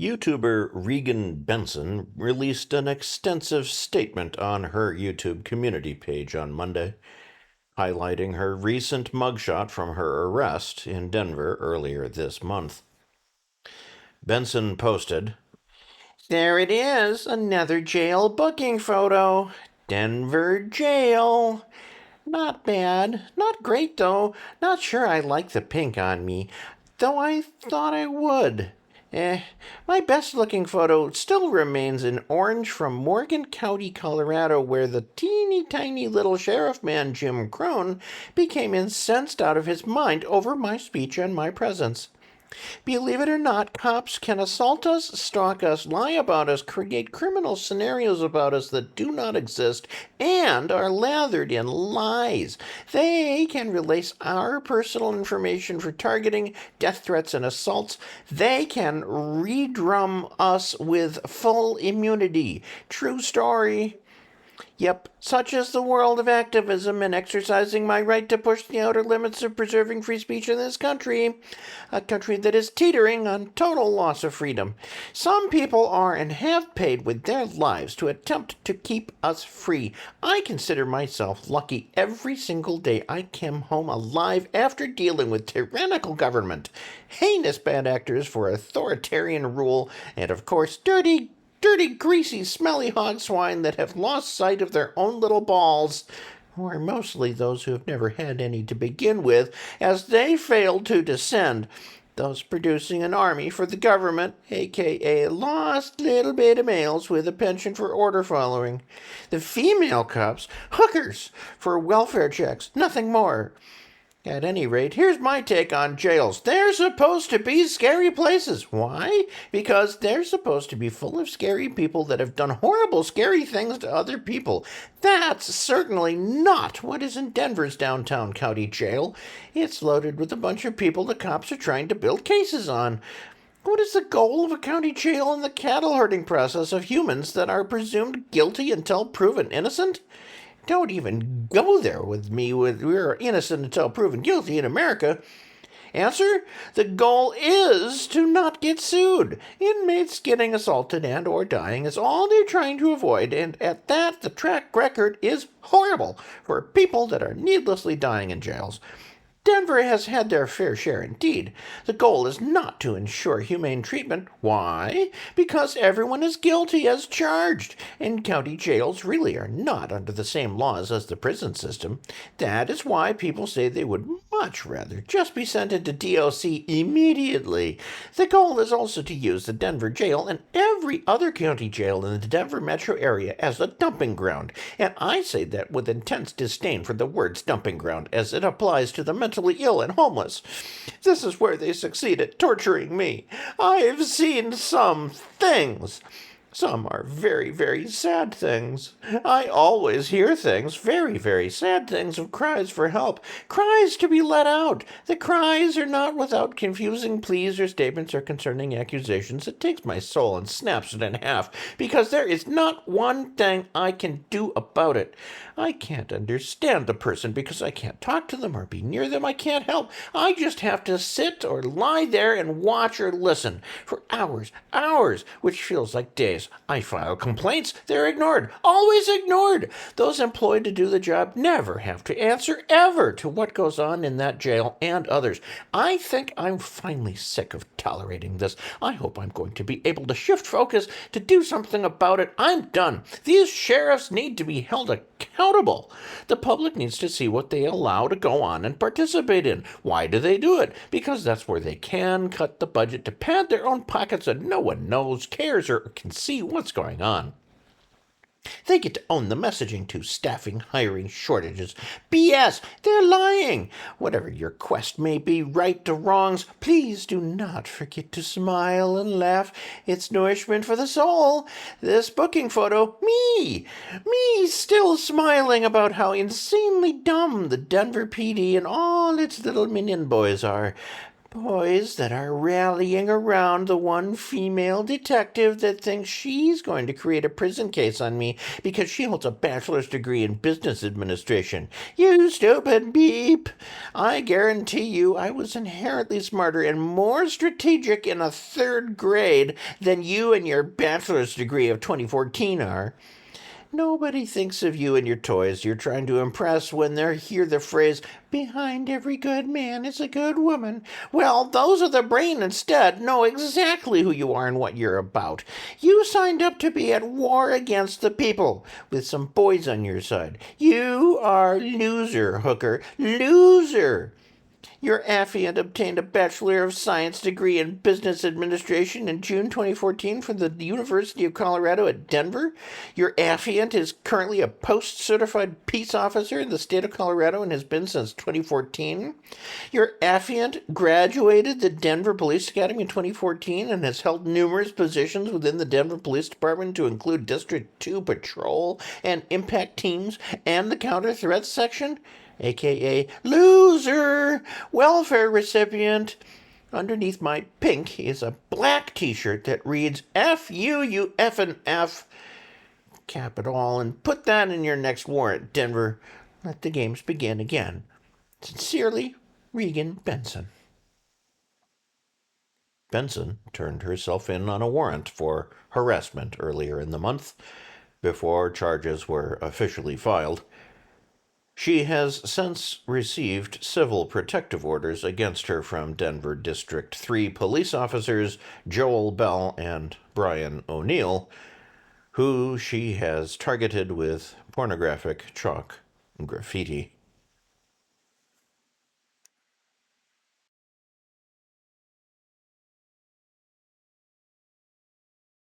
YouTuber Regan Benson released an extensive statement on her YouTube community page on Monday, highlighting her recent mugshot from her arrest in Denver earlier this month. Benson posted, "There it is, another jail booking photo. Denver jail. Not bad. Not great, though. Not sure I like the pink on me, though I thought I would. My best-looking photo still remains in orange from Morgan County, Colorado, where the teeny-tiny little sheriff man, Jim Crone, became incensed out of his mind over my speech and my presence. Believe it or not, cops can assault us, stalk us, lie about us, create criminal scenarios about us that do not exist and are lathered in lies. They can release our personal information for targeting, death threats, and assaults. They can redrum us with full immunity. True story. Yep, such is the world of activism and exercising my right to push the outer limits of preserving free speech in this country, a country that is teetering on total loss of freedom. Some people are and have paid with their lives to attempt to keep us free. I consider myself lucky every single day I come home alive after dealing with tyrannical government, heinous bad actors for authoritarian rule, and of course dirty, greasy, smelly hog swine that have lost sight of their own little balls, who are mostly those who have never had any to begin with, as they failed to descend, thus producing an army for the government, a.k.a. lost little beta males with a penchant for order following. The female cops, hookers for welfare checks, nothing more. At any rate, here's my take on jails. They're supposed to be scary places. Why? Because they're supposed to be full of scary people that have done horrible, scary things to other people. That's certainly not what is in Denver's downtown county jail. It's loaded with a bunch of people the cops are trying to build cases on. What is the goal of a county jail in the cattle herding process of humans that are presumed guilty until proven innocent? Don't even go there with me with we're innocent until proven guilty in America. Answer: the goal is to not get sued. Inmates getting assaulted and or dying is all they're trying to avoid, and at that, the track record is horrible for people that are needlessly dying in jails. Denver has had their fair share indeed. The goal is not to ensure humane treatment. Why? Because everyone is guilty as charged, and county jails really are not under the same laws as the prison system. That is why people say they would much rather just be sent into DOC immediately. The goal is also to use the Denver jail and every other county jail in the Denver metro area as a dumping ground, and I say that with intense disdain for the words dumping ground as it applies to the mentally ill and homeless. This is where they succeed at torturing me. I've seen some things. Some are very, very sad things. I always hear things, very, very sad things of cries for help, cries to be let out. The cries are not without confusing pleas or statements or concerning accusations. It takes my soul and snaps it in half, because there is not one thing I can do about it. I can't understand the person because I can't talk to them or be near them. I can't help. I just have to sit or lie there and watch or listen for hours, which feels like days. I file complaints. They're ignored. Always ignored. Those employed to do the job never have to answer ever to what goes on in that jail and others. I think I'm finally sick of tolerating this. I hope I'm going to be able to shift focus to do something about it. I'm done. These sheriffs need to be held accountable. The public needs to see what they allow to go on and participate in. Why do they do it? Because that's where they can cut the budget to pad their own pockets and no one knows, cares, or can see what's going on. They get to own the messaging to staffing, hiring, shortages. BS! They're lying! Whatever your quest may be, right to wrongs, please do not forget to smile and laugh. It's nourishment for the soul. This booking photo, me still smiling about how insanely dumb the Denver PD and all its little minion boys are. Boys that are rallying around the one female detective that thinks she's going to create a prison case on me because she holds a bachelor's degree in business administration. You stupid beep! I guarantee you I was inherently smarter and more strategic in a third grade than you and your bachelor's degree of 2014 are. Nobody thinks of you and your toys you're trying to impress when they hear the phrase, behind every good man is a good woman. Well, those of the brain instead know exactly who you are and what you're about. You signed up to be at war against the people with some boys on your side. You are loser, hooker. Loser. Your affiant obtained a Bachelor of Science degree in Business Administration in June 2014 from the University of Colorado at Denver. Your affiant is currently a post-certified peace officer in the state of Colorado and has been since 2014. Your affiant graduated the Denver Police Academy in 2014 and has held numerous positions within the Denver Police Department to include District 2 Patrol and Impact Teams and the Counter Threats Section, aka loser, welfare recipient. Underneath my pink is a black t-shirt that reads F-U, you effing F, cap it all, and put that in your next warrant, Denver. Let the games begin again. Sincerely, Regan Benson. Benson turned herself in on a warrant for harassment earlier in the month, before charges were officially filed. She has since received civil protective orders against her from Denver District 3 police officers Joel Bell and Brian O'Neill, who she has targeted with pornographic chalk and graffiti.